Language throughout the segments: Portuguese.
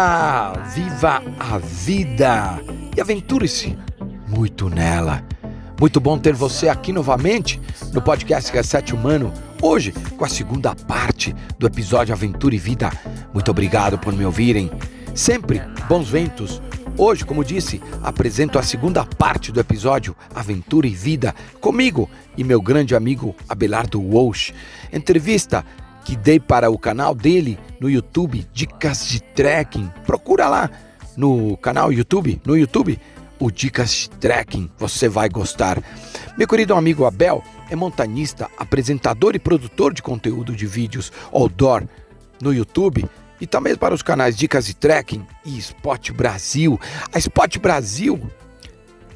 Olá! Viva a vida e aventure-se muito nela. Muito bom ter você aqui novamente no podcast Reset Humano, hoje com a segunda parte do episódio Aventura e Vida. Muito obrigado por me ouvirem. Sempre bons ventos. Hoje, como disse, apresento a segunda parte do episódio Aventura e Vida comigo e meu grande amigo Abelardo Walsh. Entrevista que dei para o canal dele no YouTube, Dicas de Trekking. Procura lá no canal YouTube, o Dicas de Trekking, você vai gostar. Meu querido amigo Abel é montanhista, apresentador e produtor de conteúdo de vídeos outdoor no YouTube e também para os canais Dicas de Trekking e Spot Brasil. A Spot Brasil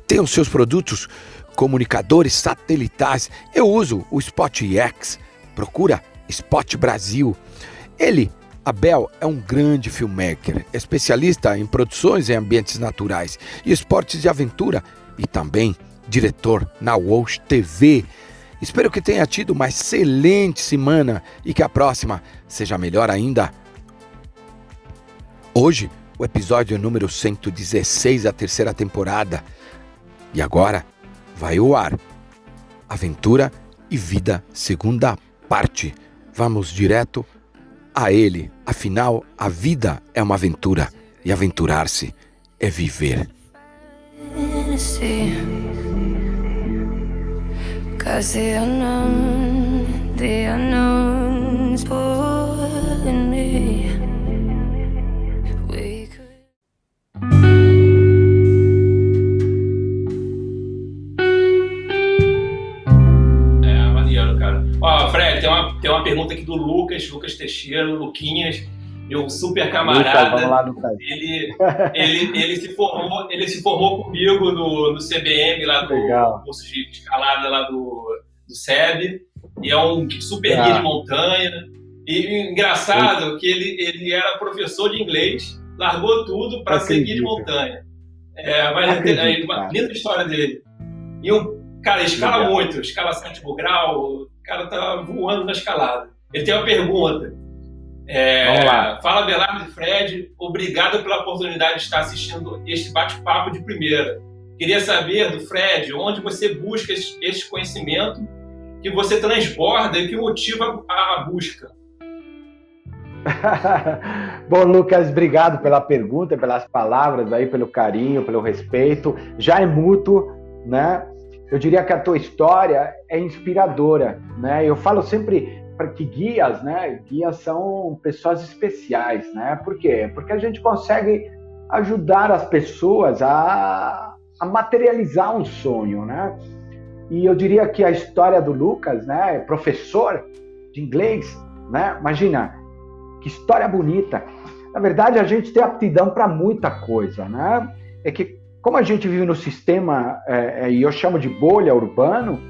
tem os seus produtos comunicadores satelitais. Eu uso o Spot X. Procura Spot Brasil. Ele, Abel, é um grande filmmaker, especialista em produções em ambientes naturais e esportes de aventura e também diretor na Walsh TV. Espero que tenha tido uma excelente semana e que a próxima seja melhor ainda. Hoje, o episódio número 116 da terceira temporada. E agora vai ao ar Aventura e Vida, segunda parte. Vamos direto a ele. Afinal, a vida é uma aventura e aventurar-se é viver. Ó, Fred, tem uma pergunta aqui do Lucas Teixeira, Luquinhas, meu super camarada. Lucas, vamos lá, Lucas. Ele se formou comigo no CBM, lá do curso de escalada lá do SEB, e é um super guia de montanha. E engraçado que ele era professor de inglês, largou tudo para ser guia de montanha. Uma linda história dele. E cara, escala muito, escala 7º grau, o cara tá voando na escalada. Ele tem uma pergunta. Vamos lá. Fala, Abelardo e Fred, obrigado pela oportunidade de estar assistindo este bate-papo de primeira. Queria saber do Fred, onde você busca este conhecimento que você transborda e que motiva a busca. Bom, Lucas, obrigado pela pergunta, pelas palavras aí, pelo carinho, pelo respeito. Já é mútuo, né? Eu diria que a tua história é inspiradora, né? Eu falo sempre para que guias, né? Guias são pessoas especiais, né? Por quê? Porque a gente consegue ajudar as pessoas a materializar um sonho, né? E eu diria que a história do Lucas, né? Professor de inglês, né? Imagina, que história bonita. Na verdade, a gente tem aptidão para muita coisa, né? É que como a gente vive no sistema, e eu chamo de bolha urbano,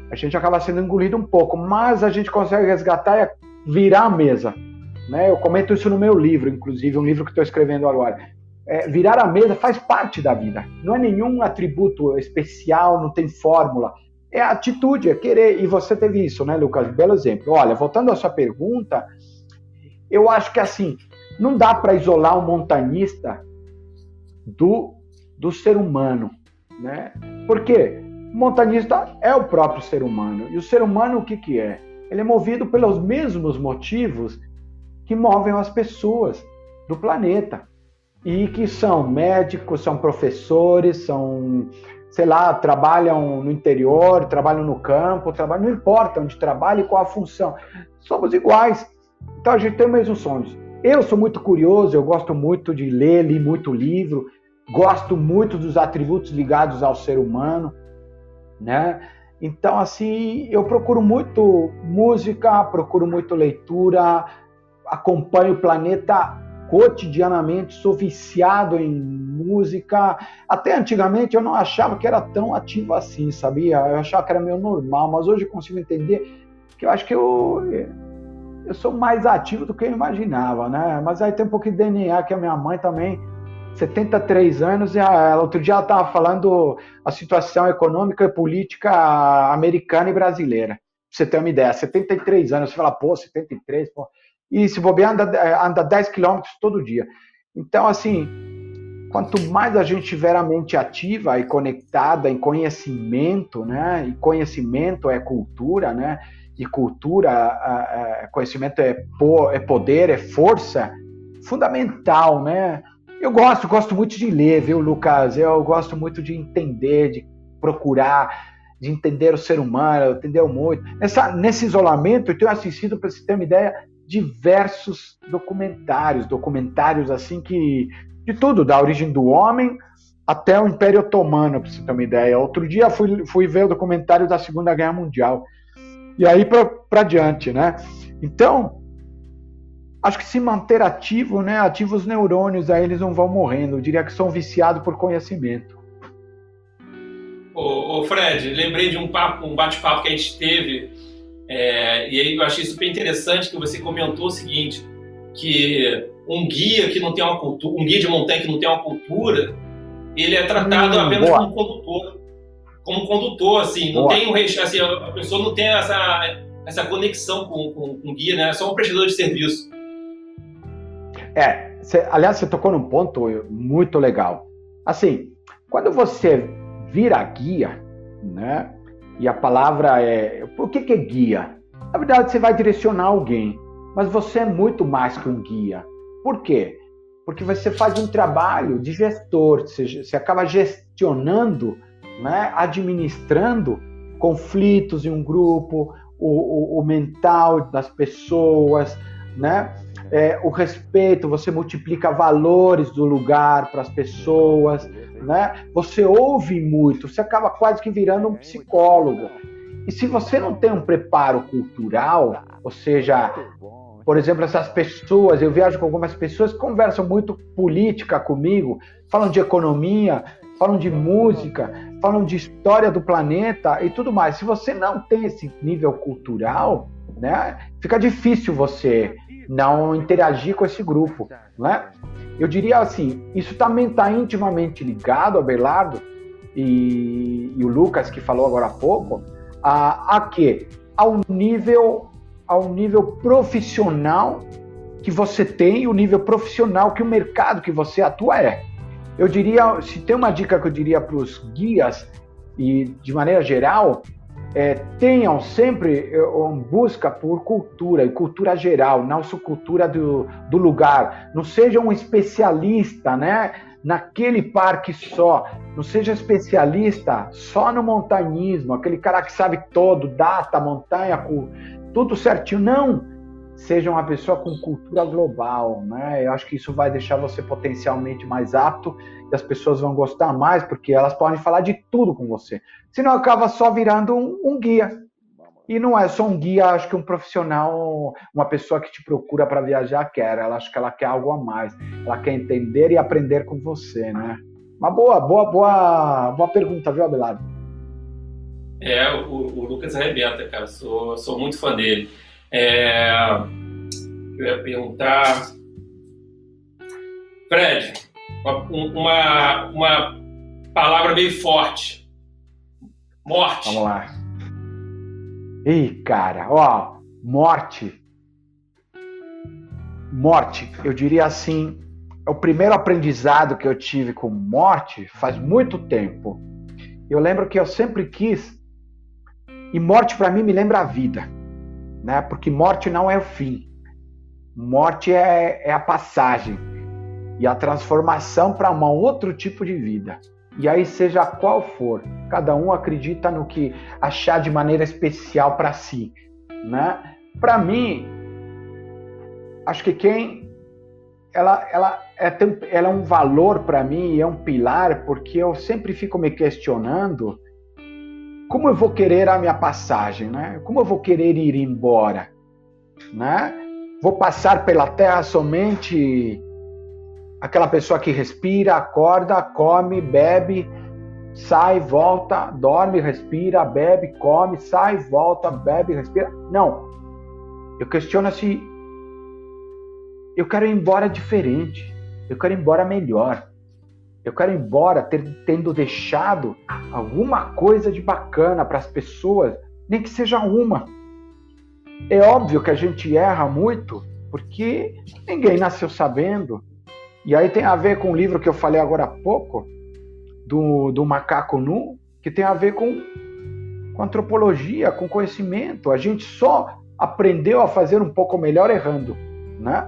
a gente acaba sendo engolido um pouco, mas a gente consegue resgatar e virar a mesa. Né? Eu comento isso no meu livro, inclusive, um livro que estou escrevendo agora. Virar a mesa faz parte da vida. Não é nenhum atributo especial, não tem fórmula. É a atitude, é querer. E você teve isso, né, Lucas? Belo exemplo. Olha, voltando à sua pergunta, eu acho que assim, não dá para isolar um montanhista do ser humano, né? Por quê? O montanhista é o próprio ser humano. E o ser humano, o que é? Ele é movido pelos mesmos motivos que movem as pessoas do planeta. E que são médicos, são professores, são, sei lá, trabalham no interior, trabalham no campo, não importa onde trabalha e qual a função. Somos iguais. Então a gente tem os mesmos sonhos. Eu sou muito curioso, eu gosto muito de ler, li muito livro, gosto muito dos atributos ligados ao ser humano, né? Então, assim, eu procuro muito música, procuro muito leitura, acompanho o planeta cotidianamente, sou viciado em música. Até antigamente eu não achava que era tão ativo assim, sabia? Eu achava que era meio normal, mas hoje eu consigo entender que eu acho que eu sou mais ativo do que eu imaginava, né? Mas aí tem um pouquinho de DNA, que a minha mãe também 73 anos, e outro dia ela estava falando a situação econômica e política americana e brasileira. Pra você ter uma ideia, 73 anos, você fala, pô, 73, pô. E se bobear, anda 10 quilômetros todo dia. Então, assim, quanto mais a gente tiver a mente ativa e conectada em conhecimento, né? E conhecimento é cultura, né? E cultura, conhecimento é poder, é força, fundamental, né? Eu gosto muito de ler, viu, Lucas? Eu gosto muito de entender, de procurar, de entender o ser humano, entendeu muito. Nesse isolamento, eu tenho assistido, para você ter uma ideia, diversos documentários assim que de tudo, da origem do homem até o Império Otomano, para você ter uma ideia. Outro dia fui ver o documentário da Segunda Guerra Mundial. E aí para diante, né? Então, acho que se manter ativo, né? Ativa os neurônios, aí eles não vão morrendo. Eu diria que são viciados por conhecimento. Ô Fred, lembrei de um bate-papo que a gente teve, e aí eu achei super interessante que você comentou o seguinte, que um guia que não tem uma cultura, um guia de montanha que não tem uma cultura, ele é tratado apenas como condutor, assim, não tem assim, a pessoa não tem essa conexão com o guia, né? É só um prestador de serviço. Aliás, você tocou num ponto muito legal. Assim, quando você vira guia, né? E a palavra por que é guia? Na verdade, você vai direcionar alguém, mas você é muito mais que um guia. Por quê? Porque você faz um trabalho de gestor, você acaba gestionando, né? Administrando conflitos em um grupo, o mental das pessoas, né? O respeito, você multiplica valores do lugar para as pessoas, né? Você ouve muito, você acaba quase que virando um psicólogo. E se você não tem um preparo cultural, ou seja, por exemplo, essas pessoas, eu viajo com algumas pessoas que conversam muito política comigo, falam de economia, falam de música, falam de história do planeta e tudo mais. Se você não tem esse nível cultural, né, fica difícil você não interagir com esse grupo, né? Eu diria assim, isso também está intimamente ligado, Abelardo e o Lucas, que falou agora há pouco, ao nível profissional que você tem, o nível profissional que o mercado que você atua é. Eu diria, se tem uma dica que eu diria para os guias, e de maneira geral, tenham sempre busca por cultura, e cultura geral, não só cultura do lugar. Não seja um especialista, né, naquele parque só. Não seja especialista só no montanhismo, aquele cara que sabe todo, data, montanha, tudo certinho. Não! Seja uma pessoa com cultura global, né? Eu acho que isso vai deixar você potencialmente mais apto e as pessoas vão gostar mais, porque elas podem falar de tudo com você. Senão acaba só virando um guia. E não é só um guia, acho que um profissional, uma pessoa que te procura para viajar quer. Acho que ela quer algo a mais. Ela quer entender e aprender com você, né? Uma boa pergunta, viu, Abelardo? O Lucas arrebenta, cara. Sou muito fã dele. Eu ia perguntar, Fred, uma palavra meio forte, morte. Vamos lá. Ih, cara, morte, eu diria assim, é o primeiro aprendizado que eu tive com morte faz muito tempo. Eu lembro que eu sempre quis, e morte para mim me lembra a vida, né? Porque morte não é o fim. Morte é a passagem e a transformação para um outro tipo de vida. E aí, seja qual for, cada um acredita no que achar de maneira especial para si, né? Para mim, acho que ela é um valor para mim, é um pilar, porque eu sempre fico me questionando como eu vou querer a minha passagem, né? Como eu vou querer ir embora, né? Vou passar pela Terra somente aquela pessoa que respira, acorda, come, bebe, sai, volta, dorme, respira, bebe, come, sai, volta, bebe, respira. Não. Eu questiono se eu quero ir embora diferente. Eu quero ir embora melhor. Eu quero ir embora tendo deixado alguma coisa de bacana para as pessoas, nem que seja uma. É óbvio que a gente erra muito, porque ninguém nasceu sabendo. E aí tem a ver com o livro que eu falei agora há pouco, do macaco nu, que tem a ver com antropologia, com conhecimento. A gente só aprendeu a fazer um pouco melhor errando, né?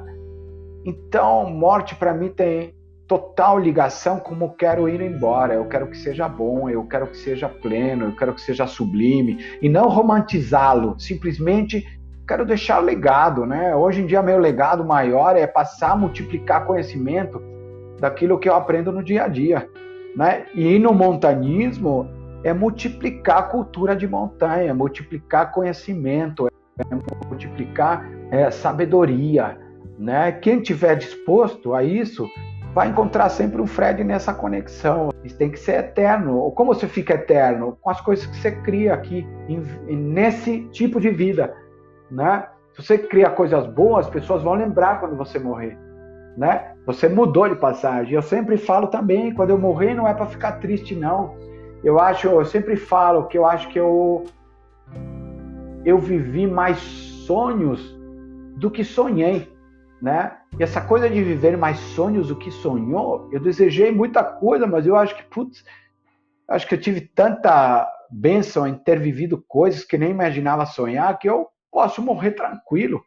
Então, morte para mim tem total ligação com como quero ir embora. Eu quero que seja bom, eu quero que seja pleno, eu quero que seja sublime, e não romantizá-lo, simplesmente quero deixar legado, né? Hoje em dia, meu legado maior é passar a multiplicar conhecimento daquilo que eu aprendo no dia a dia, né? E no montanismo é multiplicar a cultura de montanha, multiplicar conhecimento, multiplicar sabedoria, né? Quem tiver disposto a isso vai encontrar sempre um Fred nessa conexão. Isso tem que ser eterno. Como você fica eterno? Com as coisas que você cria aqui, nesse tipo de vida, né? Se você cria coisas boas, as pessoas vão lembrar quando você morrer, né? Você mudou de passagem. Eu sempre falo também, quando eu morrer não é para ficar triste, não. Eu sempre falo que eu acho que eu vivi mais sonhos do que sonhei, né? E essa coisa de viver mais sonhos do que sonhou, eu desejei muita coisa, mas eu acho que, acho que eu tive tanta bênção em ter vivido coisas que nem imaginava sonhar, que eu posso morrer tranquilo.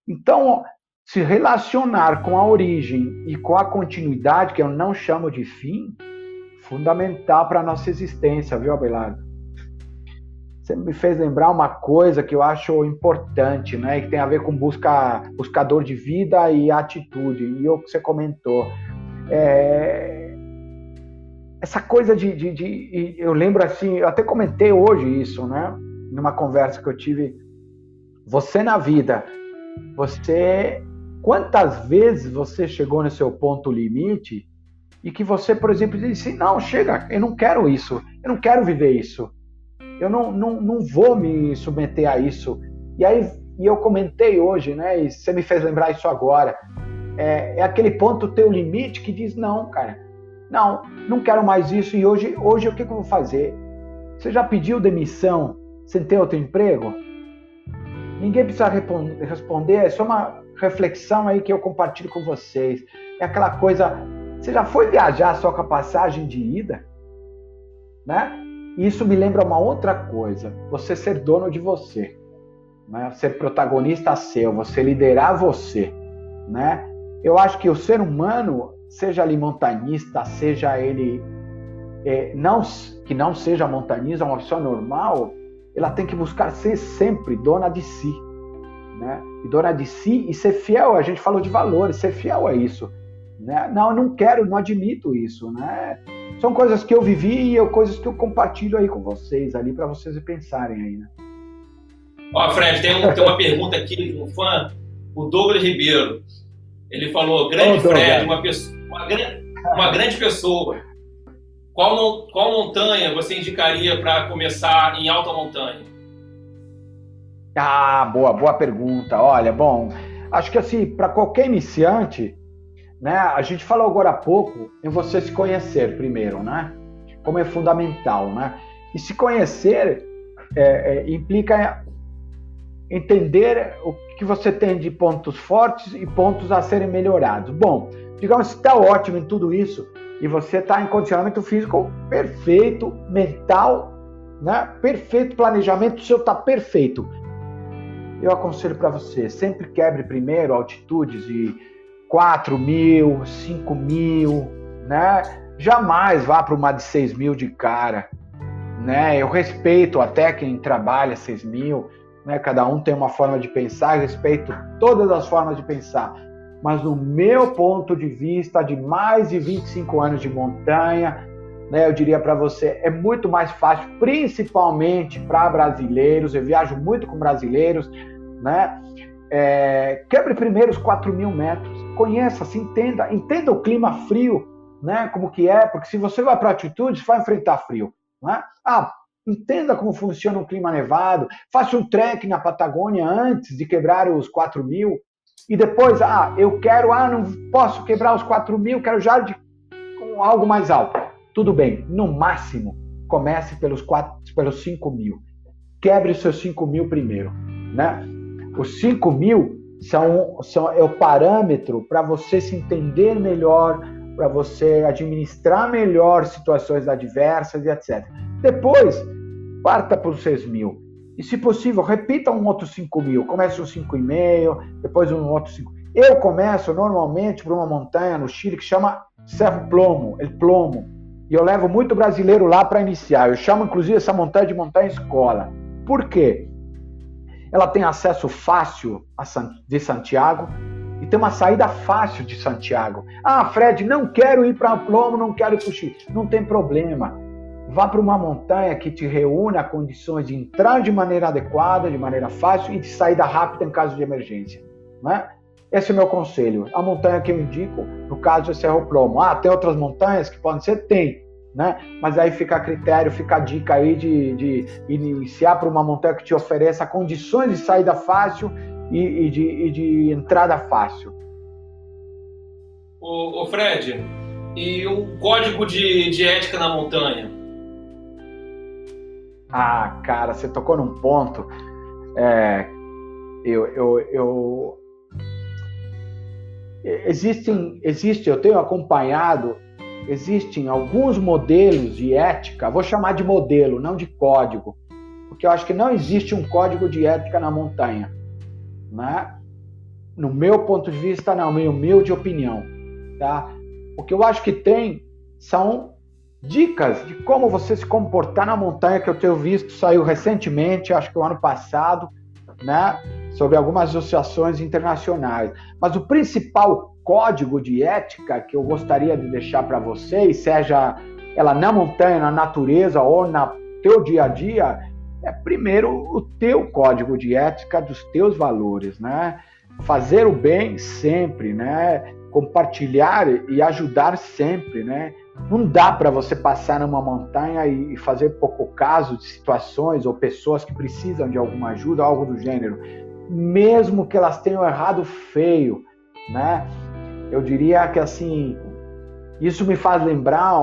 Então, se relacionar com a origem e com a continuidade, que eu não chamo de fim, fundamental para a nossa existência, viu, Abelardo? Você me fez lembrar uma coisa que eu acho importante, né? Que tem a ver com buscador de vida e atitude. E o que você comentou. Essa coisa eu lembro assim, eu até comentei hoje isso, né? Numa conversa que eu tive. Você na vida, quantas vezes você chegou no seu ponto limite e que você, por exemplo, disse, não, chega, eu não quero isso, eu não quero viver isso. Eu não vou me submeter a isso. E eu comentei hoje, né? E você me fez lembrar isso agora. É aquele ponto, teu limite, que diz, não, cara. Não quero mais isso. E hoje o que eu vou fazer? Você já pediu demissão sem ter outro emprego? Ninguém precisa responder. É só uma reflexão aí que eu compartilho com vocês. É aquela coisa... Você já foi viajar só com a passagem de ida? Né? Isso me lembra uma outra coisa, você ser dono de você, né? Ser protagonista seu, você liderar você, né? Eu acho que o ser humano, seja ele montanista, seja ele que não seja montanista, uma pessoa normal, ela tem que buscar ser sempre dona de si, né? E dona de si e ser fiel, a gente falou de valores, ser fiel a isso, né? Não, eu não quero, não admito isso, né? São coisas que eu vivi e coisas que eu compartilho aí com vocês, ali, para vocês pensarem aí, né? Ó, Fred, tem uma pergunta aqui de um fã, o Douglas Ribeiro. Ele falou, grande Fred, uma grande pessoa. Qual montanha você indicaria para começar em alta montanha? Ah, boa pergunta. Olha, bom, acho que assim, para qualquer iniciante, né, a gente falou agora há pouco em você se conhecer primeiro, né? Como é fundamental, né? E se conhecer implica entender o que você tem de pontos fortes e pontos a serem melhorados. Bom, digamos que está ótimo em tudo isso e você está em condicionamento físico perfeito, mental, né? Perfeito, planejamento seu está perfeito. Eu aconselho para você, sempre quebre primeiro altitudes de 4.000, 5.000, né? Jamais vá para uma de 6.000 de cara, né? Eu respeito até quem trabalha 6.000, né? Cada um tem uma forma de pensar, eu respeito todas as formas de pensar, mas no meu ponto de vista, de mais de 25 anos de montanha, né? Eu diria para você, é muito mais fácil, principalmente para brasileiros, eu viajo muito com brasileiros, né? Quebre primeiro os 4.000 metros, conheça, se entenda o clima frio, né? Como que é, porque se você vai para altitude, você vai enfrentar frio, né? Entenda como funciona um clima nevado, faça um trek na Patagônia antes de quebrar os 4.000 e depois, não posso quebrar os 4.000, quero já com algo mais alto. Tudo bem, no máximo, comece pelos 5.000, quebre os seus 5.000 primeiro, né? Os 5.000 é o parâmetro para você se entender melhor, para você administrar melhor situações adversas e etc. Depois, parta para os 6.000. E, se possível, repita um outro 5.000. Comece um 5,5, depois um outro 5. Eu começo normalmente por uma montanha no Chile que chama Cerro Plomo, El Plomo. E eu levo muito brasileiro lá para iniciar. Eu chamo, inclusive, essa montanha de montanha escola. Por quê? Ela tem acesso fácil de Santiago e tem uma saída fácil de Santiago. Ah, Fred, não quero ir para Plomo, não quero ir para o Chile. Não tem problema. Vá para uma montanha que te reúna condições de entrar de maneira adequada, de maneira fácil e de saída rápida em caso de emergência. Né? Esse é o meu conselho. A montanha que eu indico, no caso, é Cerro Plomo. Ah, tem outras montanhas que podem ser? Tem. Né? Mas aí fica a critério, fica a dica aí de iniciar para uma montanha que te ofereça condições de saída fácil e de entrada fácil. Ô Fred, e o código de ética na montanha? Ah, cara, você tocou num ponto. Eu tenho acompanhado, existem alguns modelos de ética, vou chamar de modelo, não de código, porque eu acho que não existe um código de ética na montanha, né? No meu ponto de vista, na minha humilde opinião, tá? O que eu acho que tem são dicas de como você se comportar na montanha, que eu tenho visto, saiu recentemente, acho que o ano passado, né, sobre algumas associações internacionais. Mas o principal código de ética que eu gostaria de deixar para vocês, seja ela na montanha, na natureza ou no teu dia a dia, é primeiro o teu código de ética dos teus valores, né? Fazer o bem sempre, né? Compartilhar e ajudar sempre, né? Não dá para você passar numa montanha e fazer pouco caso de situações ou pessoas que precisam de alguma ajuda, algo do gênero, mesmo que elas tenham errado feio, né? Eu diria que, assim, isso me faz lembrar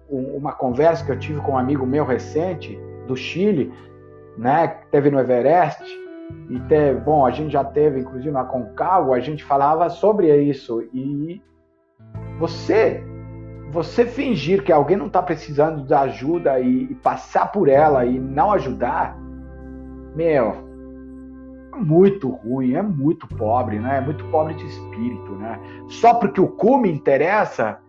uma conversa que eu tive com um amigo meu recente, do Chile, né? Que teve no Everest, a gente já teve, inclusive, na Aconcagua, a gente falava sobre isso, e você fingir que alguém não está precisando de ajuda e passar por ela e não ajudar, é muito ruim, é muito pobre, né? É muito pobre de espírito, né? Só porque o cume interessa,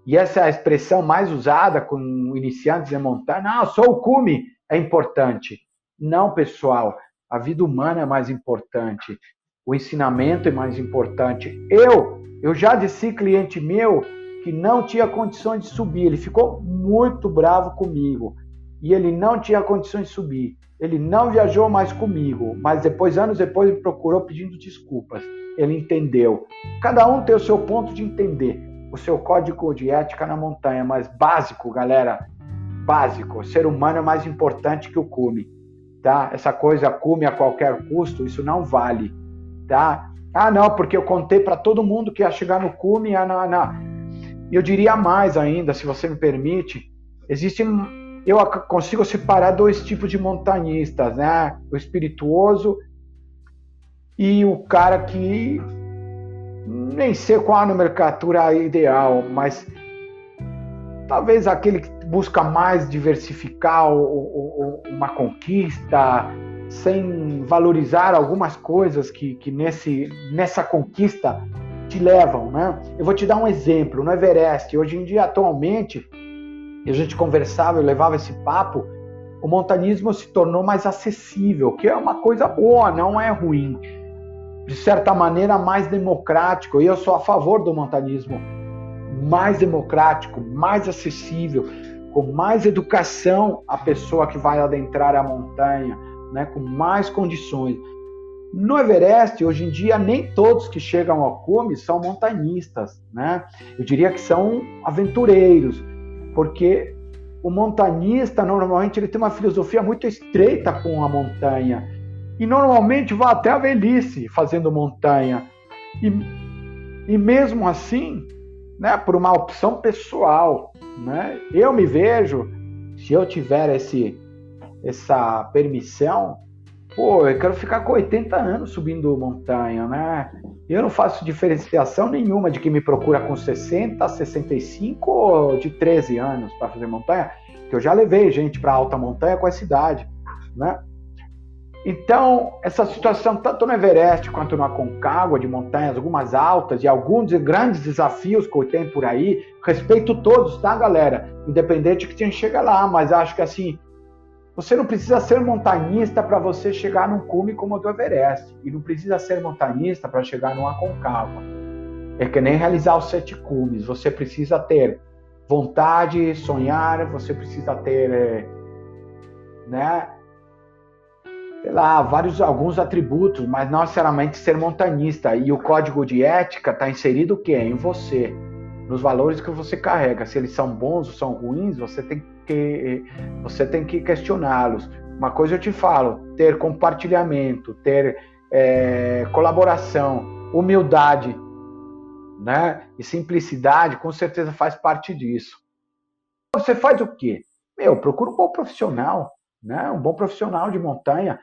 e essa é a expressão mais usada com iniciantes em montanha, não, só o cume é importante. Não, pessoal, a vida humana é mais importante, o ensinamento é mais importante. Eu já disse cliente meu que não tinha condições de subir, ele ficou muito bravo comigo, e ele não tinha condições de subir, ele não viajou mais comigo, mas anos depois me procurou pedindo desculpas, ele entendeu. Cada um tem o seu ponto de entender, o seu código de ética na montanha, mas básico, galera, básico, o ser humano é mais importante que o cume, tá? Essa coisa cume a qualquer custo, isso não vale, tá? Ah, não, porque eu contei para todo mundo que ia chegar no cume, não. Eu diria mais ainda, se você me permite, eu consigo separar dois tipos de montanhistas, né? O espirituoso e o cara que nem sei qual a nomenclatura ideal, mas talvez aquele que busca mais diversificar uma conquista, sem valorizar algumas coisas que nessa conquista te levam, né? Eu vou te dar um exemplo. No Everest, hoje em dia, atualmente, a gente conversava, eu levava esse papo, o montanismo se tornou mais acessível, que é uma coisa boa, não é ruim. De certa maneira, mais democrático, e eu sou a favor do montanismo mais democrático, mais acessível, com mais educação à pessoa que vai adentrar a montanha, né? Com mais condições. No Everest, hoje em dia, nem todos que chegam ao cume são montanhistas, né? Eu diria que são aventureiros, porque o montanhista, normalmente, ele tem uma filosofia muito estreita com a montanha, e normalmente vai até a velhice fazendo montanha, e mesmo assim, né, por uma opção pessoal, né? Eu me vejo, se eu tiver essa permissão, Pô, eu quero ficar com 80 anos subindo montanha, né? Eu não faço diferenciação nenhuma de quem me procura com 60, 65 ou de 13 anos para fazer montanha, que eu já levei gente para alta montanha com essa idade, né? Então, essa situação, tanto no Everest quanto no Aconcagua, de montanhas, algumas altas e alguns grandes desafios que eu tenho por aí, respeito todos, tá, galera? Independente de quem chega lá, mas acho que assim, você não precisa ser montanhista para você chegar num cume como o do Everest. E não precisa ser montanhista para chegar num Aconcagua. É que nem realizar os 7 cumes. Você precisa ter vontade, sonhar, você precisa ter, né, sei lá, alguns atributos, mas não necessariamente ser montanhista. E o código de ética está inserido o quê? Em você. Nos valores que você carrega. Se eles são bons ou são ruins, você tem que questioná-los. Uma coisa eu te falo, ter compartilhamento, ter colaboração, humildade, né? E simplicidade, com certeza faz parte disso. Você faz o quê? Procura um bom profissional, né? Um bom profissional de montanha.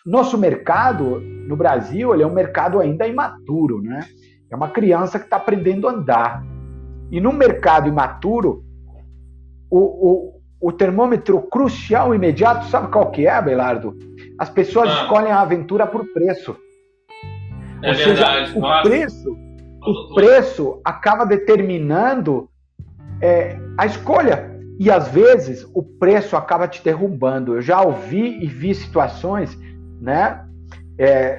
Nosso mercado, no Brasil, ele é um mercado ainda imaturo, né? É uma criança que está aprendendo a andar. E no mercado imaturo, o termômetro crucial e imediato, sabe qual que é, Abelardo? As pessoas escolhem a aventura por preço. É verdade. O preço acaba determinando a escolha. E às vezes o preço acaba te derrubando. Eu já ouvi e vi situações, né?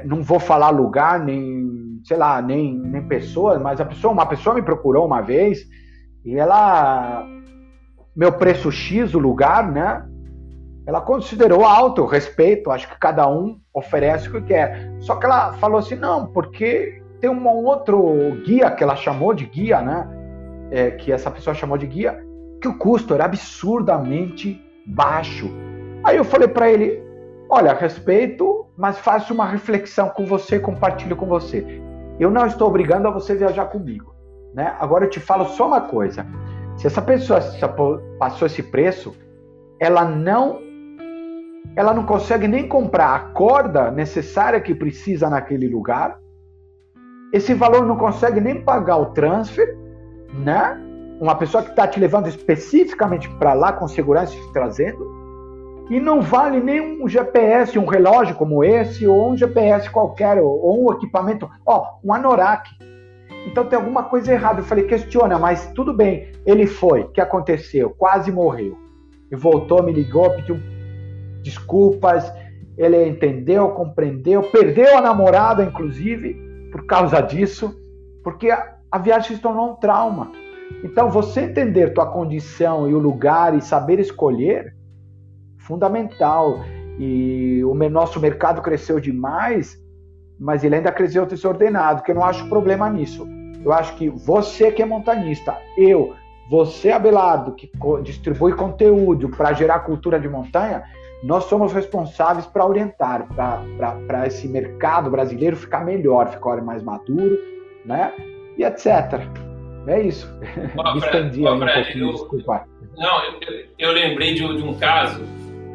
Não vou falar lugar, nem, sei lá, nem pessoas, mas uma pessoa me procurou uma vez e meu preço X, o lugar, né? Ela considerou alto, eu respeito, acho que cada um oferece o que quer. Só que ela falou assim, não, porque tem um outro guia que ela chamou de guia, né? Que essa pessoa chamou de guia, que o custo era absurdamente baixo. Aí eu falei para ele, olha, respeito, mas faço uma reflexão com você, compartilho com você. Eu não estou obrigando a você viajar comigo, né? Agora eu te falo só uma coisa. Se essa pessoa passou esse preço, ela não consegue nem comprar a corda necessária que precisa naquele lugar. Esse valor não consegue nem pagar o transfer, né? Uma pessoa que está te levando especificamente para lá com segurança te trazendo. E não vale nem um GPS, um relógio como esse, ou um GPS qualquer, ou um equipamento, um anorak. Então tem alguma coisa errada. Eu falei, questiona, mas tudo bem. Ele foi, o que aconteceu? Quase morreu. E voltou, me ligou, pediu desculpas, ele entendeu, compreendeu, perdeu a namorada, inclusive, por causa disso, porque a viagem se tornou um trauma. Então, você entender tua condição e o lugar e saber escolher, fundamental. E o nosso mercado cresceu demais, mas ele ainda cresceu desordenado, que eu não acho problema nisso. Eu acho que você que é montanhista, você, Abelardo, que distribui conteúdo para gerar cultura de montanha, nós somos responsáveis para orientar, para esse mercado brasileiro ficar melhor, ficar mais maduro, né? E etc. É isso. Me estendi aí um pouquinho, desculpa. Não, eu lembrei de um caso.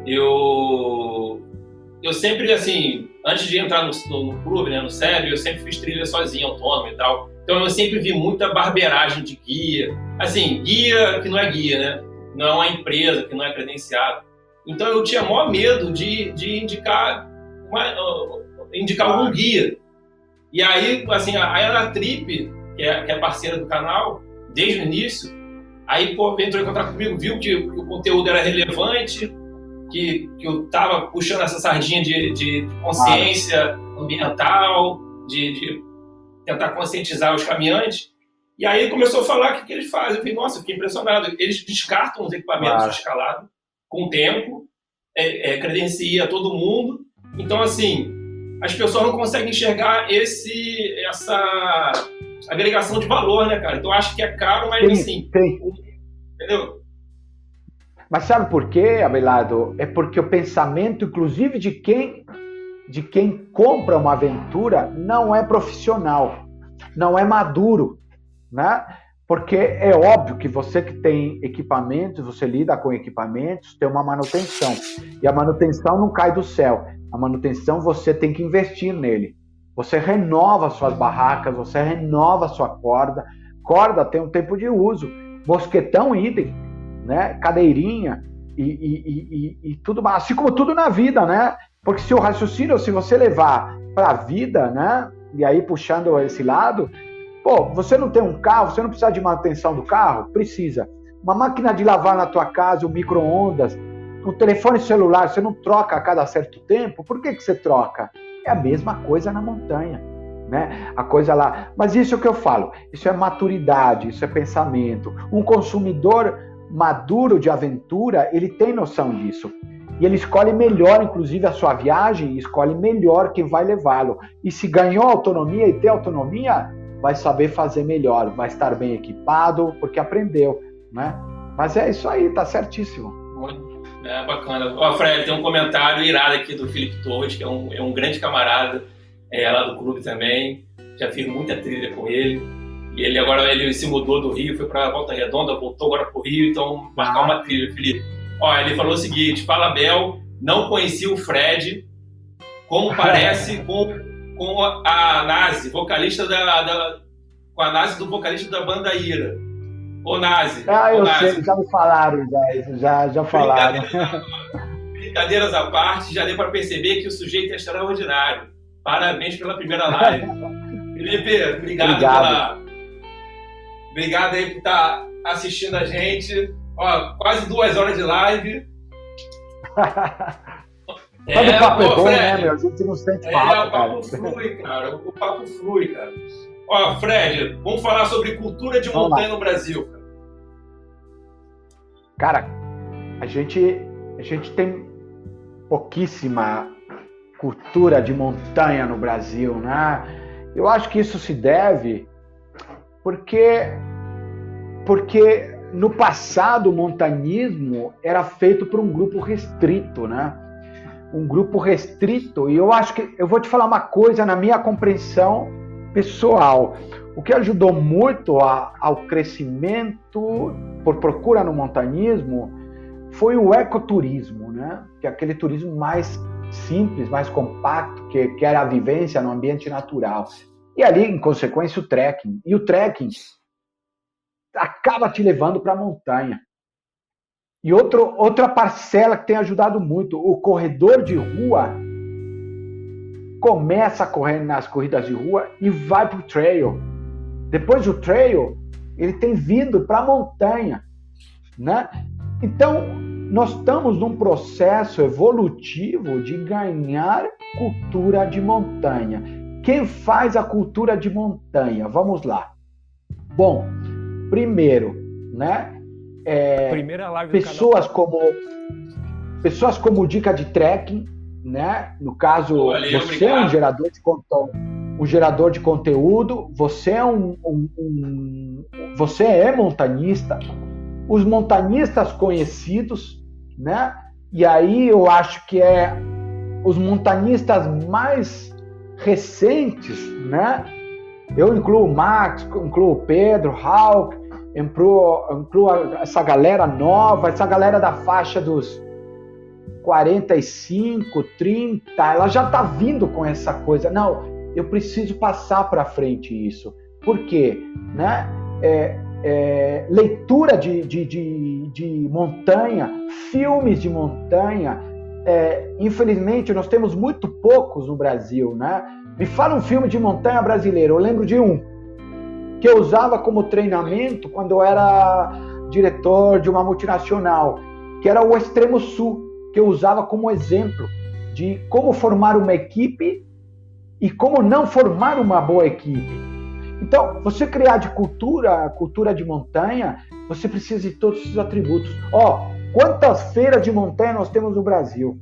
Eu sempre, assim, antes de entrar no clube, né, no SEB, eu sempre fiz trilha sozinho, autônomo e tal. Então eu sempre vi muita barbeiragem de guia. Assim, guia que não é guia, né? Não é uma empresa, que não é credenciado. Então eu tinha maior medo de indicar algum guia. E aí, assim, a Anatrip, que é parceira do canal, desde o início, aí, entrou em contato comigo, viu que o conteúdo era relevante, que eu tava puxando essa sardinha de consciência ambiental, de tentar conscientizar os caminhantes. E aí começou a falar o que eles fazem. Eu falei, nossa, eu fiquei impressionado. Eles descartam os equipamentos de escalada com o tempo, credencia todo mundo. Então, assim, as pessoas não conseguem enxergar essa agregação de valor, né, cara? Então, acho que é caro, mas assim... Entendeu? Mas sabe por quê, Abelardo? É porque o pensamento, inclusive, de quem compra uma aventura não é profissional, não é maduro, né? Porque é óbvio que você que tem equipamentos, você lida com equipamentos, tem uma manutenção. E a manutenção não cai do céu. A manutenção você tem que investir nele. Você renova suas barracas, você renova sua corda. Corda tem um tempo de uso. Mosquetão, idem, né? Cadeirinha e tudo mais. Assim como tudo na vida, né? Porque se o raciocínio, se você levar para a vida, né? E aí puxando esse lado... Pô, você não tem um carro, você não precisa de manutenção do carro? Precisa. Uma máquina de lavar na tua casa, um micro-ondas, um telefone celular, você não troca a cada certo tempo? Por que você troca? É a mesma coisa na montanha, né? A coisa lá. Mas isso é o que eu falo. Isso é maturidade, isso é pensamento. Um consumidor maduro de aventura, ele tem noção disso. E ele escolhe melhor, inclusive, a sua viagem, e escolhe melhor quem vai levá-lo. E se ganhou autonomia e tem autonomia... vai saber fazer melhor, vai estar bem equipado, porque aprendeu, né? Mas é isso aí, tá certíssimo. É bacana. Ó, Fred, tem um comentário irado aqui do Felipe Torres, que é um grande camarada, lá do clube também. Já fiz muita trilha com ele. E ele agora se mudou do Rio, foi pra Volta Redonda, voltou agora pro Rio, então marcar uma trilha, Felipe. Ó, ele falou o seguinte: fala, Bel, não conheci o Fred, como parece com a Nazi, vocalista com a Nazi do vocalista da banda Ira. Ô Nazi. Eu Nazi. sei, já me falaram, já falaram. Brincadeiras à parte, já deu para perceber que o sujeito é extraordinário. Parabéns pela primeira live. Felipe, obrigado aí por estar assistindo a gente. Ó, quase 2 horas de live. Quando o papo é bom, né, meu? A gente não sente papo, o papo flui, cara. O papo flui, cara. Ó, Fred, vamos falar sobre cultura de montanha no Brasil, cara. Cara, a gente tem pouquíssima cultura de montanha no Brasil, né? Eu acho que isso se deve porque no passado o montanhismo era feito por um grupo restrito, né? Um grupo restrito, e eu acho que eu vou te falar uma coisa na minha compreensão pessoal. O que ajudou muito ao crescimento por procura no montanhismo foi o ecoturismo, né? Que é aquele turismo mais simples, mais compacto, que era a vivência no ambiente natural. E ali, em consequência, o trekking. E o trekking acaba te levando para a montanha. E outra parcela que tem ajudado muito, o corredor de rua começa a correr nas corridas de rua e vai para o trail. Depois do trail, ele tem vindo para a montanha, né? Então, nós estamos num processo evolutivo de ganhar cultura de montanha. Quem faz a cultura de montanha? Vamos lá. Bom, primeiro, né? Primeira live pessoas como Dica de Trekking, né? No caso, você é um gerador de conteúdo, você é você é montanhista, os montanhistas conhecidos, né? E aí eu acho que os montanhistas mais recentes, né? Eu incluo o Max, incluo o Pedro, Hawk, incluo essa galera nova, essa galera da faixa dos 45, 30, ela já está vindo com essa coisa. Não, eu preciso passar para frente isso. Por quê? Né? Leitura de montanha, filmes de montanha. Infelizmente, nós temos muito poucos no Brasil. Né? Me fala um filme de montanha brasileiro. Eu lembro de um que eu usava como treinamento quando eu era diretor de uma multinacional, que era o Extremo Sul, que eu usava como exemplo de como formar uma equipe e como não formar uma boa equipe. Então, você criar de cultura de montanha, você precisa de todos esses atributos. Quantas feiras de montanha nós temos no Brasil?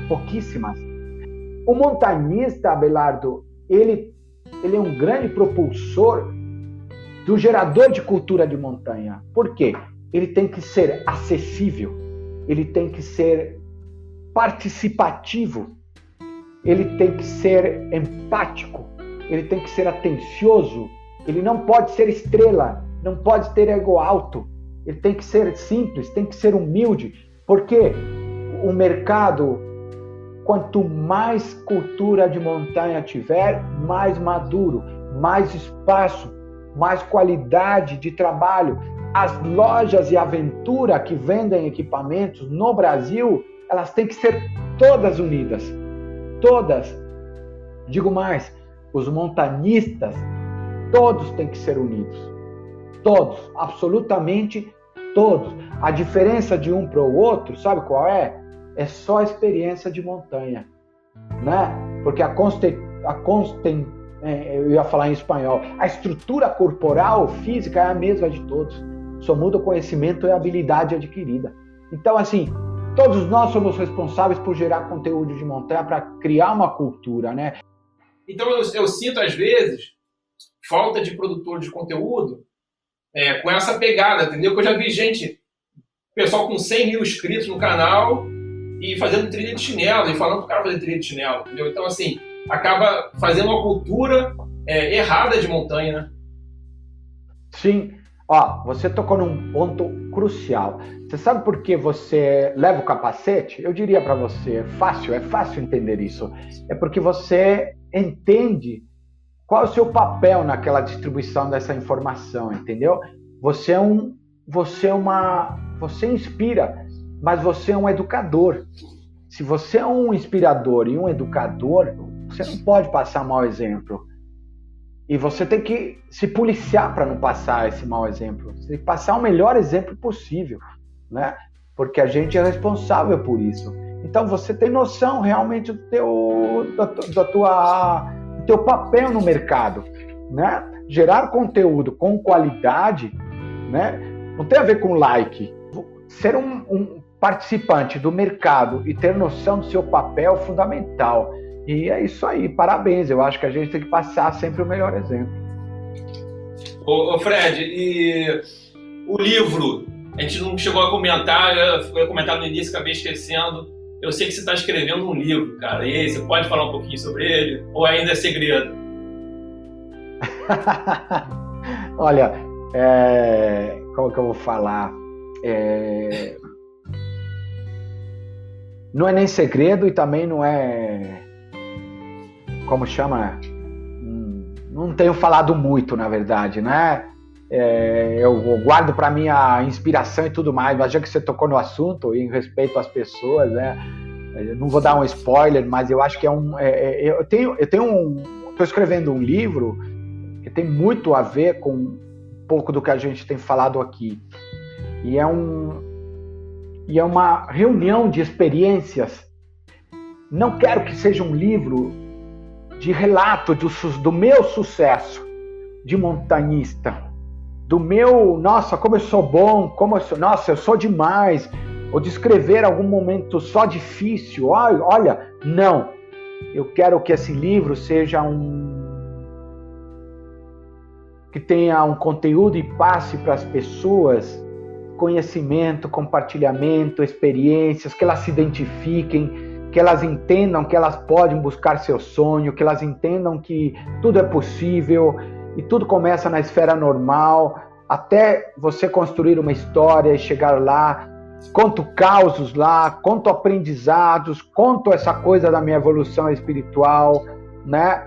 Pouquíssimas. O montanhista, Abelardo, ele é um grande propulsor do gerador de cultura de montanha. Por quê? Ele tem que ser acessível, ele tem que ser participativo, ele tem que ser empático, ele tem que ser atencioso, Ele não pode ser estrela, não pode ter ego alto. Ele tem que ser simples, tem que ser humilde, porque o mercado, quanto mais cultura de montanha tiver, mais maduro, mais espaço, mais qualidade de trabalho. As lojas de aventura que vendem equipamentos no Brasil, elas têm que ser todas unidas. Todas. Digo mais, os montanistas, todos têm que ser unidos. Todos, absolutamente todos. A diferença de um para o outro, sabe qual é? É só a experiência de montanha, né? Porque eu ia falar em espanhol, a estrutura corporal, física é a mesma de todos. Só muda o conhecimento e a habilidade adquirida. Então, assim, todos nós somos responsáveis por gerar conteúdo de montanha para criar uma cultura, né? Então, eu sinto, às vezes, falta de produtor de conteúdo com essa pegada, entendeu? Que eu já vi gente, pessoal com 100 mil inscritos no canal e fazendo trilha de chinelo, e falando pro cara fazer trilha de chinelo, entendeu? Então, assim, acaba fazendo uma cultura errada de montanha, né? Sim. Ó, você tocou num ponto crucial. Você sabe por que você leva o capacete? Eu diria para você, é fácil entender isso. É porque você entende qual é o seu papel naquela distribuição dessa informação, entendeu? Você inspira, mas você é um educador. Se você é um inspirador e um educador, você não pode passar mau exemplo. E você tem que se policiar para não passar esse mau exemplo. Você tem que passar o melhor exemplo possível, né? Porque a gente é responsável por isso. Então você tem noção realmente do teu papel no mercado, né? Gerar conteúdo com qualidade, né? Não tem a ver com like. Ser um participante do mercado e ter noção do seu papel é fundamental. E é isso aí, parabéns. Eu acho que a gente tem que passar sempre o melhor exemplo. Ô Fred, e o livro? A gente não chegou a comentar, eu ia comentar no início, acabei esquecendo. Eu sei que você está escrevendo um livro, cara. E aí, você pode falar um pouquinho sobre ele? Ou ainda é segredo? Olha, como que eu vou falar? Não é nem segredo e também não é... Como chama? Não tenho falado muito, na verdade, né? Eu guardo para mim a inspiração e tudo mais, mas já que você tocou no assunto, em respeito às pessoas, né? Eu não vou dar um spoiler, mas eu acho que estou escrevendo um livro que tem muito a ver com um pouco do que a gente tem falado aqui. E é uma reunião de experiências. Não quero que seja um livro de relato do meu sucesso de montanhista, do meu, nossa, como eu sou bom, nossa, eu sou demais, ou descrever algum momento só difícil. Olha, não. Eu quero que esse livro seja que tenha um conteúdo e passe para as pessoas conhecimento, compartilhamento, experiências, que elas se identifiquem, que elas entendam que elas podem buscar seu sonho, que elas entendam que tudo é possível e tudo começa na esfera normal, até você construir uma história e chegar lá. Conto causos lá, conto aprendizados, conto essa coisa da minha evolução espiritual, né?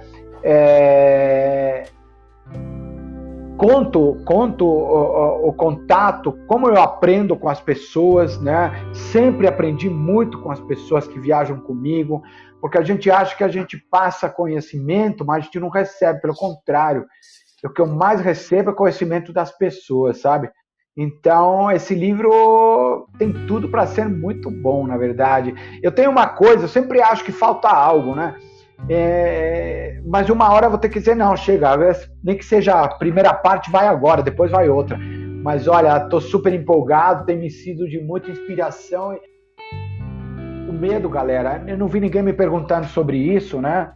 Conto o contato, como eu aprendo com as pessoas, né? Sempre aprendi muito com as pessoas que viajam comigo, porque a gente acha que a gente passa conhecimento, mas a gente não recebe, pelo contrário. O que eu mais recebo é conhecimento das pessoas, sabe? Então, esse livro tem tudo para ser muito bom, na verdade. Eu tenho uma coisa, eu sempre acho que falta algo, né? Mas uma hora eu vou ter que dizer, não, chega, nem que seja a primeira parte, vai agora, depois vai outra. Mas olha, estou super empolgado, tem me sido de muita inspiração. O medo, galera, eu não vi ninguém me perguntando sobre isso, né?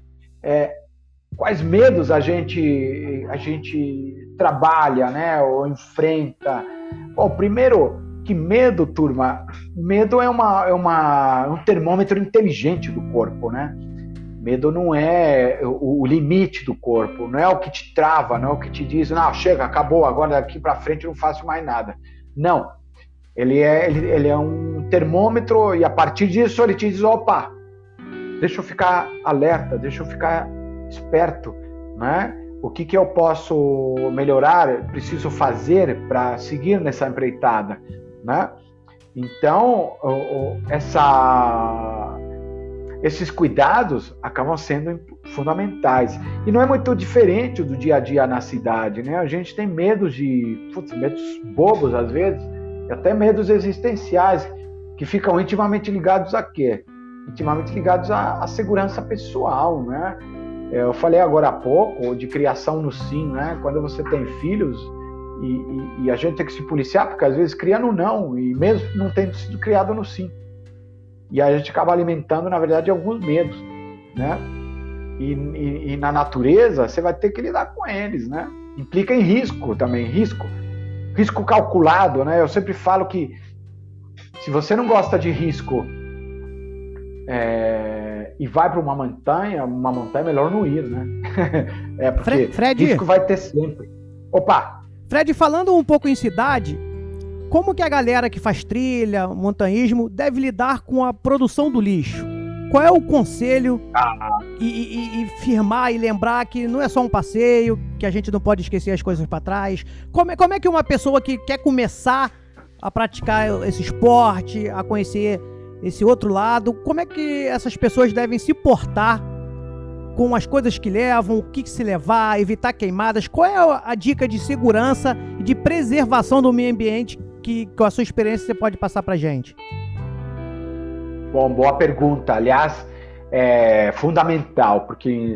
Quais medos a gente trabalha, né? Ou enfrenta. Bom, primeiro, que medo, turma? Medo é um termômetro inteligente do corpo, né? Medo não é o limite do corpo, não é o que te trava, não é o que te diz, não, chega, acabou, agora daqui para frente eu não faço mais nada. Não, ele é um termômetro e a partir disso ele te diz, opa, deixa eu ficar alerta, deixa eu ficar esperto, né? O que eu posso melhorar, preciso fazer para seguir nessa empreitada, né? Então, esses cuidados acabam sendo fundamentais. E não é muito diferente do dia a dia na cidade, né? A gente tem medos medos bobos às vezes, e até medos existenciais, que ficam intimamente ligados a quê? Intimamente ligados à segurança pessoal, né? Eu falei agora há pouco de criação no sim, né? Quando você tem filhos e a gente tem que se policiar, porque às vezes cria no não, e mesmo não tendo sido criado no sim. E a gente acaba alimentando, na verdade, alguns medos, né? E na natureza, você vai ter que lidar com eles, né? Implica em risco também, risco calculado, né? Eu sempre falo que se você não gosta de risco e vai para uma montanha é melhor não ir, né? Porque Fred, risco vai ter sempre. Opa! Fred, falando um pouco em cidade, como que a galera que faz trilha, montanhismo, deve lidar com a produção do lixo? Qual é o conselho e firmar e lembrar que não é só um passeio, que a gente não pode esquecer as coisas para trás? Como é que uma pessoa que quer começar a praticar esse esporte, a conhecer esse outro lado, como é que essas pessoas devem se portar com as coisas que levam, o que se levar, evitar queimadas? Qual é a dica de segurança e de preservação do meio ambiente que com a sua experiência você pode passar pra gente? Bom, boa pergunta. Aliás, é fundamental, porque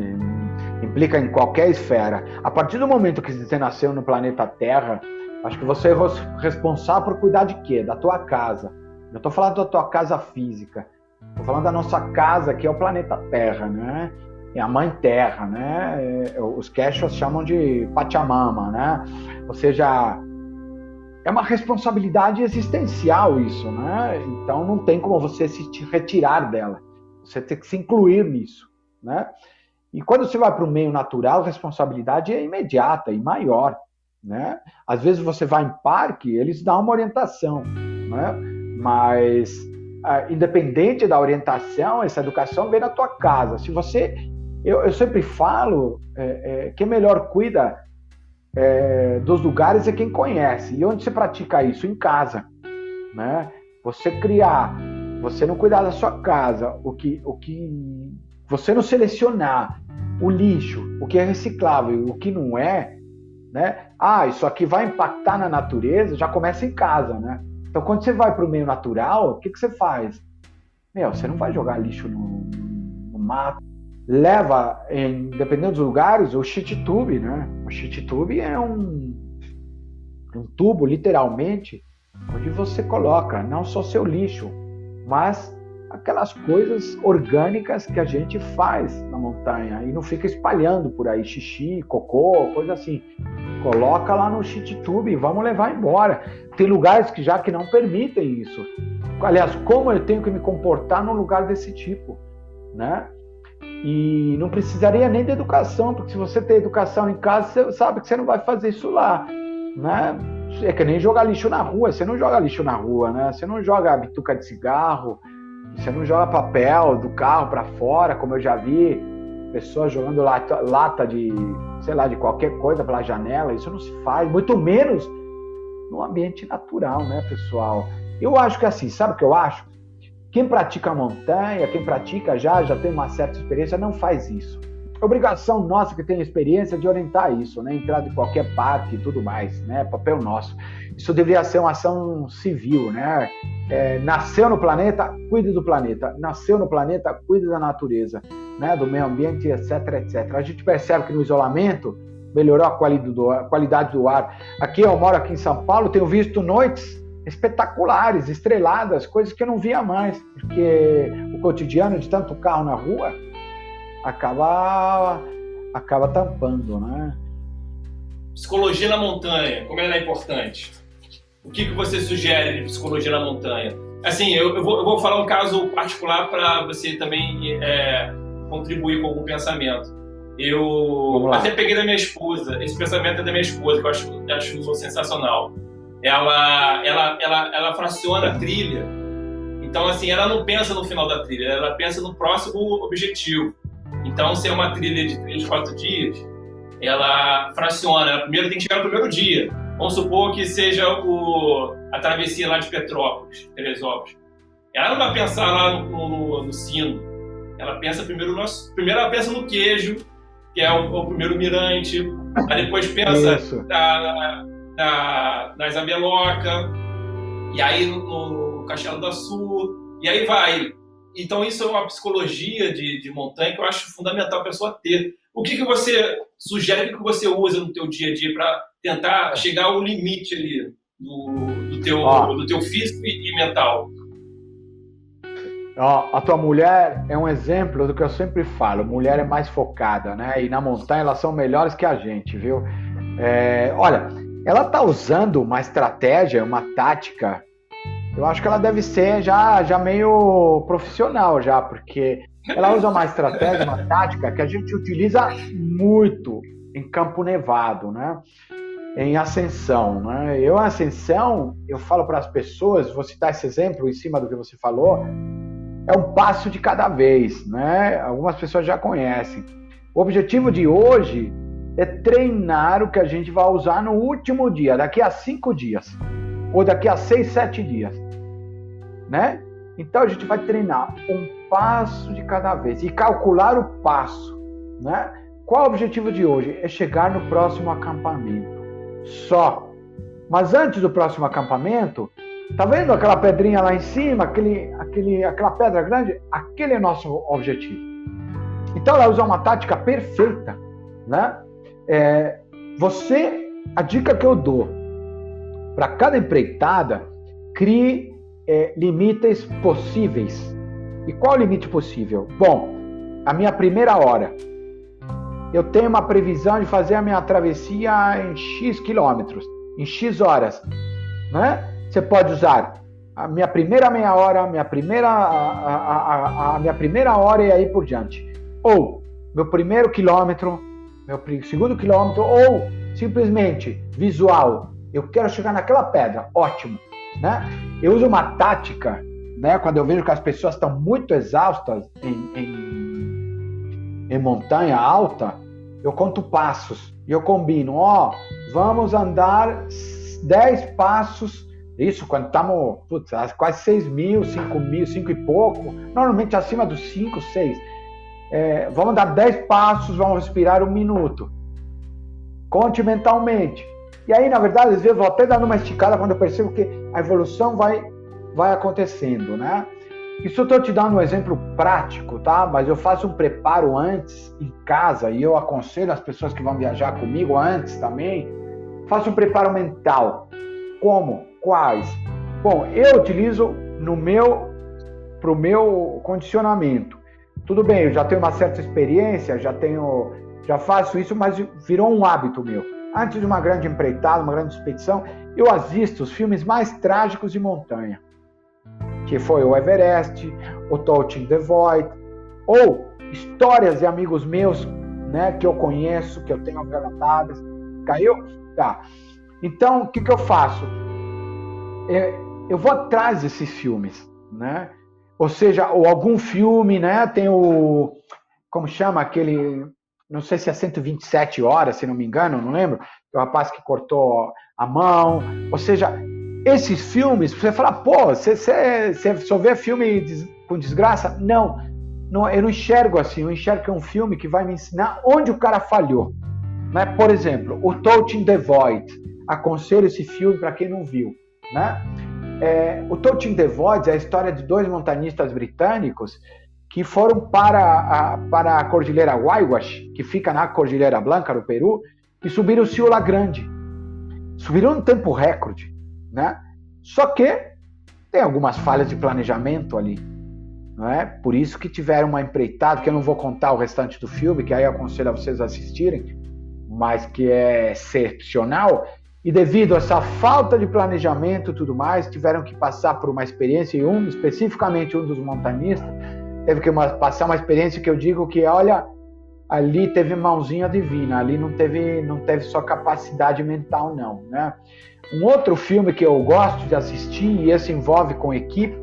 implica em qualquer esfera. A partir do momento que você nasceu no planeta Terra, acho que você é responsável por cuidar de quê? Da tua casa. Eu estou falando da tua casa física. Estou falando da nossa casa, que é o planeta Terra, né? É a Mãe Terra, né? Os quechua chamam de Pachamama, né? Ou seja, é uma responsabilidade existencial isso, né? Então não tem como você se retirar dela. Você tem que se incluir nisso, né? E quando você vai para o meio natural, a responsabilidade é imediata e maior, né? Às vezes você vai em parque, eles dão uma orientação, né? Mas independente da orientação, essa educação vem da tua casa. Se você, eu sempre falo, quem melhor cuida dos lugares é quem conhece. E onde você pratica isso? Em casa, né? Você não cuidar da sua casa, o que você não selecionar o lixo, o que é reciclável e o que não é, né? Isso aqui vai impactar na natureza, já começa em casa, né? Então, quando você vai para o meio natural, o que você faz? Você não vai jogar lixo no mato. Leva, dependendo dos lugares, o shit tube, né? O shit tube é um tubo, literalmente, onde você coloca não só seu lixo, mas aquelas coisas orgânicas que a gente faz na montanha e não fica espalhando por aí, xixi, cocô, coisa assim. Coloca lá no shit tube e vamos levar embora. Tem lugares que não permitem isso. Aliás, como eu tenho que me comportar num lugar desse tipo, né? E não precisaria nem de educação, porque se você tem educação em casa, você sabe que você não vai fazer isso lá, né? É que nem jogar lixo na rua. Você não joga lixo na rua, né? Você não joga bituca de cigarro, você não joga papel do carro para fora, como eu já vi pessoas jogando lata de, sei lá, de qualquer coisa pela janela. Isso não se faz, muito menos no ambiente natural, né, pessoal? Eu acho que assim, sabe o que eu acho? Quem pratica montanha, quem pratica já tem uma certa experiência, não faz isso. Obrigação nossa que tem experiência de orientar isso, né? Entrar de qualquer parque e tudo mais, né? Papel nosso. Isso deveria ser uma ação civil, né? Nasceu no planeta, cuide do planeta. Nasceu no planeta, cuide da natureza, né? Do meio ambiente, etc, etc. A gente percebe que no isolamento melhorou a qualidade do ar. Aqui eu moro aqui em São Paulo, tenho visto noites espetaculares, estreladas, coisas que eu não via mais, porque o cotidiano de tanto carro na rua acaba tampando, né? Psicologia na montanha, como ela é importante? O que você sugere de psicologia na montanha? Assim, eu vou falar um caso particular para você também contribuir com algum pensamento. Eu até peguei da minha esposa, esse pensamento é da minha esposa, que eu acho sensacional. Ela fraciona a trilha, então assim, ela não pensa no final da trilha, ela pensa no próximo objetivo. Então, se é uma trilha de 3, 4 dias, ela fraciona, ela primeiro tem que chegar no primeiro dia. Vamos supor que seja a travessia lá de Petrópolis, Teresópolis. Ela não vai pensar lá no sino, ela pensa primeiro ela pensa no queijo, que é o primeiro mirante, aí depois pensa na Isabeloca, e aí no Castelo da Sul, e aí vai. Então isso é uma psicologia de montanha que eu acho fundamental a pessoa ter. O que você sugere, o que você usa no teu dia a dia para tentar chegar ao limite ali do teu físico e mental? A tua mulher é um exemplo do que eu sempre falo. Mulher é mais focada, né? E na montanha elas são melhores que a gente, viu? Olha, ela tá usando uma estratégia, uma tática. Eu acho que ela deve ser já meio profissional já, porque ela usa uma estratégia, uma tática que a gente utiliza muito em Campo Nevado, né? Em ascensão, né? Em ascensão, eu falo para as pessoas, vou citar esse exemplo em cima do que você falou, é um passo de cada vez, né? Algumas pessoas já conhecem. O objetivo de hoje é treinar o que a gente vai usar no último dia, daqui a 5 dias, ou daqui a 6, 7 dias, né? Então a gente vai treinar um passo de cada vez e calcular o passo, né? Qual é o objetivo de hoje? É chegar no próximo acampamento, só. Mas antes do próximo acampamento, tá vendo aquela pedrinha lá em cima, aquela pedra grande? Aquele é nosso objetivo. Então ela usa uma tática perfeita, né? A dica que eu dou para cada empreitada, crie limites possíveis. E qual o limite possível? Bom, a minha primeira hora. Eu tenho uma previsão de fazer a minha travessia em X quilômetros, em X horas, né? Você pode usar a minha primeira meia hora, a minha primeira hora e aí por diante. Ou meu primeiro quilômetro, meu segundo quilômetro, ou simplesmente visual. Eu quero chegar naquela pedra, ótimo, né? Eu uso uma tática, né? Quando eu vejo que as pessoas estão muito exaustas em montanha alta, eu conto passos e eu combino, vamos andar 10 passos. Isso quando estamos quase 6 mil, 5 mil, 5 e pouco, normalmente acima dos 5, 6. Vamos dar 10 passos, vamos respirar 1 minuto. Conte mentalmente. E aí, na verdade, às vezes eu vou até dando uma esticada quando eu percebo que a evolução vai acontecendo, né? Isso eu estou te dando um exemplo prático, tá? Mas eu faço um preparo antes, em casa, e eu aconselho as pessoas que vão viajar comigo antes também, faço um preparo mental. Como? Quais? Bom, eu utilizo para o meu condicionamento. Tudo bem, eu já tenho uma certa experiência, já faço isso, mas virou um hábito meu. Antes de uma grande empreitada, uma grande expedição, eu assisto os filmes mais trágicos de montanha, que foi o Everest, o Touching the Void, ou histórias de amigos meus, né, que eu conheço, que eu tenho relatadas. Caiu? Tá. Então, o que eu faço? Eu vou atrás desses filmes, né? Ou seja, ou algum filme, né? Tem como chama aquele, não sei se é 127 horas, se não me engano, não lembro, o rapaz que cortou a mão. Ou seja, esses filmes, você fala, você só vê filme com desgraça? Não, eu não enxergo assim, eu enxergo que é um filme que vai me ensinar onde o cara falhou, né? Por exemplo, o Touching the Void, aconselho esse filme para quem não viu, né? O Touching the Void é a história de 2 montanistas britânicos que foram para a Cordilheira Huayhuash, que fica na Cordilheira Blanca, no Peru, e subiram o Ciula Grande. Subiram em tempo recorde, né? Só que tem algumas falhas de planejamento ali, não é? Por isso que tiveram uma empreitada, que eu não vou contar o restante do filme, que aí eu aconselho a vocês assistirem, mas que é excepcional. E devido a essa falta de planejamento e tudo mais, tiveram que passar por uma experiência, e especificamente um dos montanistas, teve que passar uma experiência que eu digo que, olha, ali teve mãozinha divina, ali não teve só capacidade mental, não, né? Um outro filme que eu gosto de assistir, e esse envolve com equipe,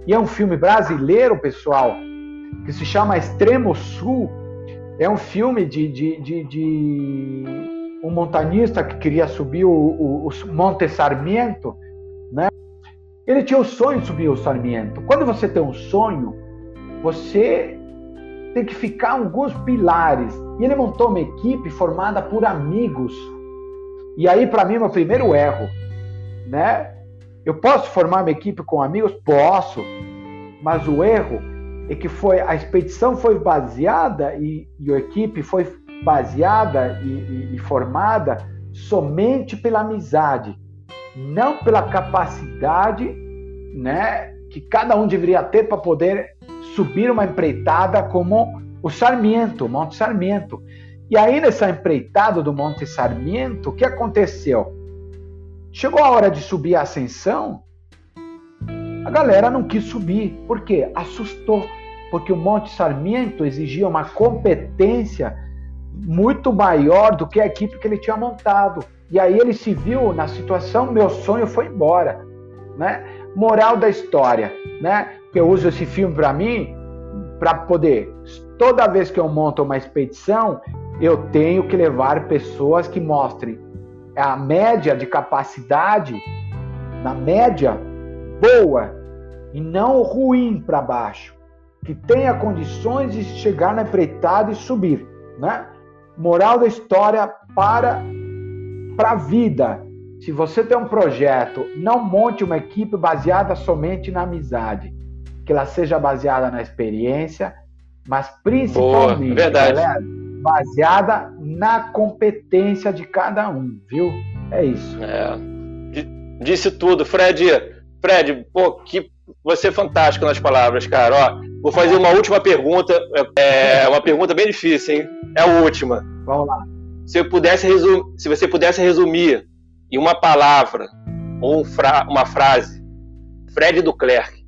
e é um filme brasileiro, pessoal, que se chama Extremo Sul. É um filme de um montanhista que queria subir o Monte Sarmiento, né? Ele tinha o sonho de subir o Sarmiento. Quando você tem um sonho, você tem que ficar alguns pilares. E ele montou uma equipe formada por amigos. E aí, para mim, meu primeiro erro, né? Eu posso formar uma equipe com amigos? Posso. Mas o erro é que a expedição foi baseada e a equipe foi baseada e formada somente pela amizade, não pela capacidade, né, que cada um deveria ter para poder subir uma empreitada como o Sarmiento, o Monte Sarmiento. E aí, nessa empreitada do Monte Sarmiento, o que aconteceu? Chegou a hora de subir a ascensão, a galera não quis subir. Por quê? Assustou. Porque o Monte Sarmiento exigia uma competência muito maior do que a equipe que ele tinha montado. E aí ele se viu na situação, meu sonho foi embora, né? Moral da história, né? Eu uso esse filme para mim, para poder, toda vez que eu monto uma expedição, eu tenho que levar pessoas que mostrem a média de capacidade, na média, boa, e não ruim para baixo, que tenha condições de chegar na empreitada e subir, né? Moral da história para a vida. Se você tem um projeto, não monte uma equipe baseada somente na amizade, que ela seja baseada na experiência, mas principalmente, galera, baseada na competência de cada um, viu? É isso. Disse tudo, Fred, pô, você é fantástico nas palavras, cara. Ó, vou fazer uma última pergunta, uma pergunta bem difícil, hein? É a última. Vamos lá. Se você pudesse resumir em uma palavra ou uma frase, Fred Duclerc.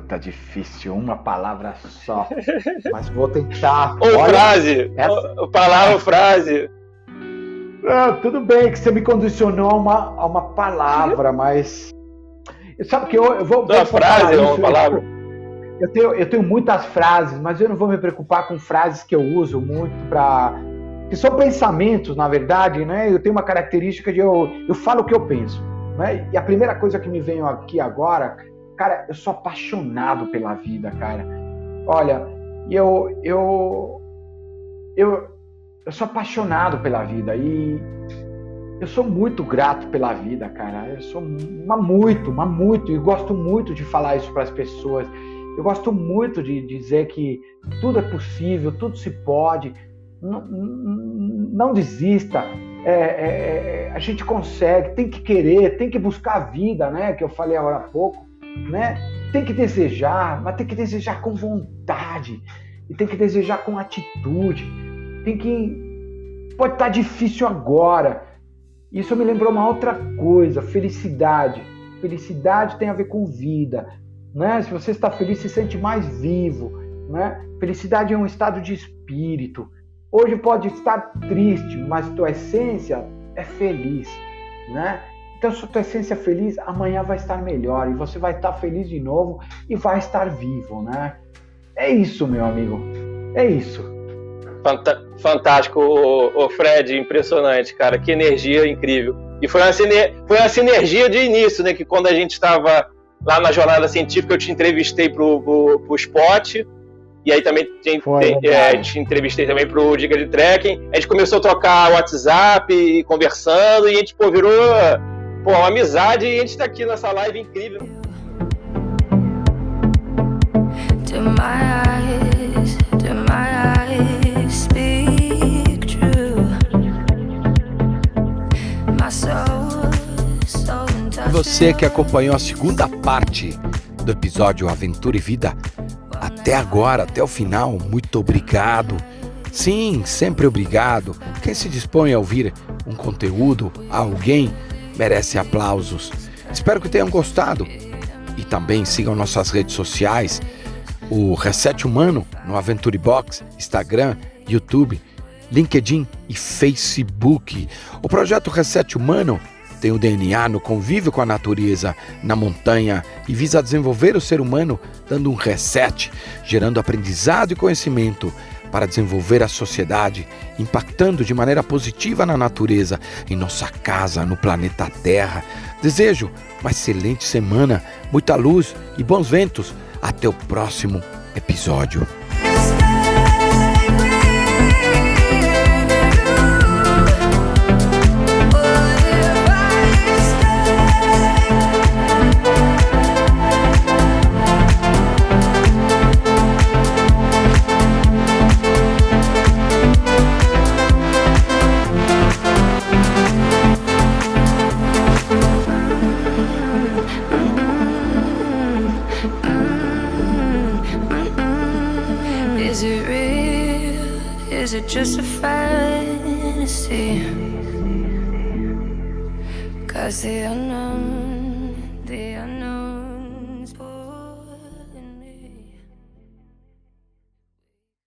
Tá difícil, uma palavra só. Mas vou tentar. Ou frase. Palavra ou frase. Tudo bem que você me condicionou a uma palavra, mas... Sabe que eu vou... Uma frase ou uma palavra? Eu tenho muitas frases, mas eu não vou me preocupar com frases que eu uso muito que são pensamentos, na verdade, né? Eu tenho uma característica de eu falo o que eu penso, né? E a primeira coisa que me veio aqui agora, cara, eu sou apaixonado pela vida, cara. Olha, eu sou apaixonado pela vida e eu sou muito grato pela vida, cara. Eu sou muito, e gosto muito de falar isso para as pessoas. Eu gosto muito de dizer que tudo é possível, tudo se pode. Não desista. A gente consegue, tem que querer, tem que buscar a vida, né? Que eu falei agora há pouco, né? Tem que desejar, mas tem que desejar com vontade e tem que desejar com atitude. Pode estar difícil agora. Isso me lembrou uma outra coisa, felicidade. Felicidade tem a ver com vida, né? Se você está feliz, se sente mais vivo, né? Felicidade é um estado de espírito. Hoje pode estar triste, mas tua essência é feliz, né? Então, se tua essência é feliz, amanhã vai estar melhor e você vai estar feliz de novo e vai estar vivo, né? É isso, meu amigo. É isso. Fantástico, o Fred, impressionante, cara, que energia incrível. E foi uma sinergia de início, né, que quando a gente estava lá na jornada científica, eu te entrevistei pro Spot, e aí também te entrevistei também pro Dica de Trekking. A gente começou a trocar WhatsApp, e conversando, e a gente virou uma amizade, e a gente tá aqui nessa live incrível. To my eyes speak true. My soul so E você que acompanhou a segunda parte do episódio Aventura e Vida até agora, até o final, muito obrigado. Sim, sempre obrigado. Quem se dispõe a ouvir um conteúdo, alguém merece aplausos. Espero que tenham gostado. e também sigam nossas redes sociais, o Reset Humano no Aventure Box, Instagram, YouTube, LinkedIn e Facebook. O projeto Reset Humano tem o DNA no convívio com a natureza, na montanha, e visa desenvolver o ser humano dando um reset, gerando aprendizado e conhecimento para desenvolver a sociedade, impactando de maneira positiva na natureza, em nossa casa, no planeta Terra. Desejo uma excelente semana, muita luz e bons ventos. Até o próximo episódio. Is it real? Is it just a fantasy? 'Cause the unknown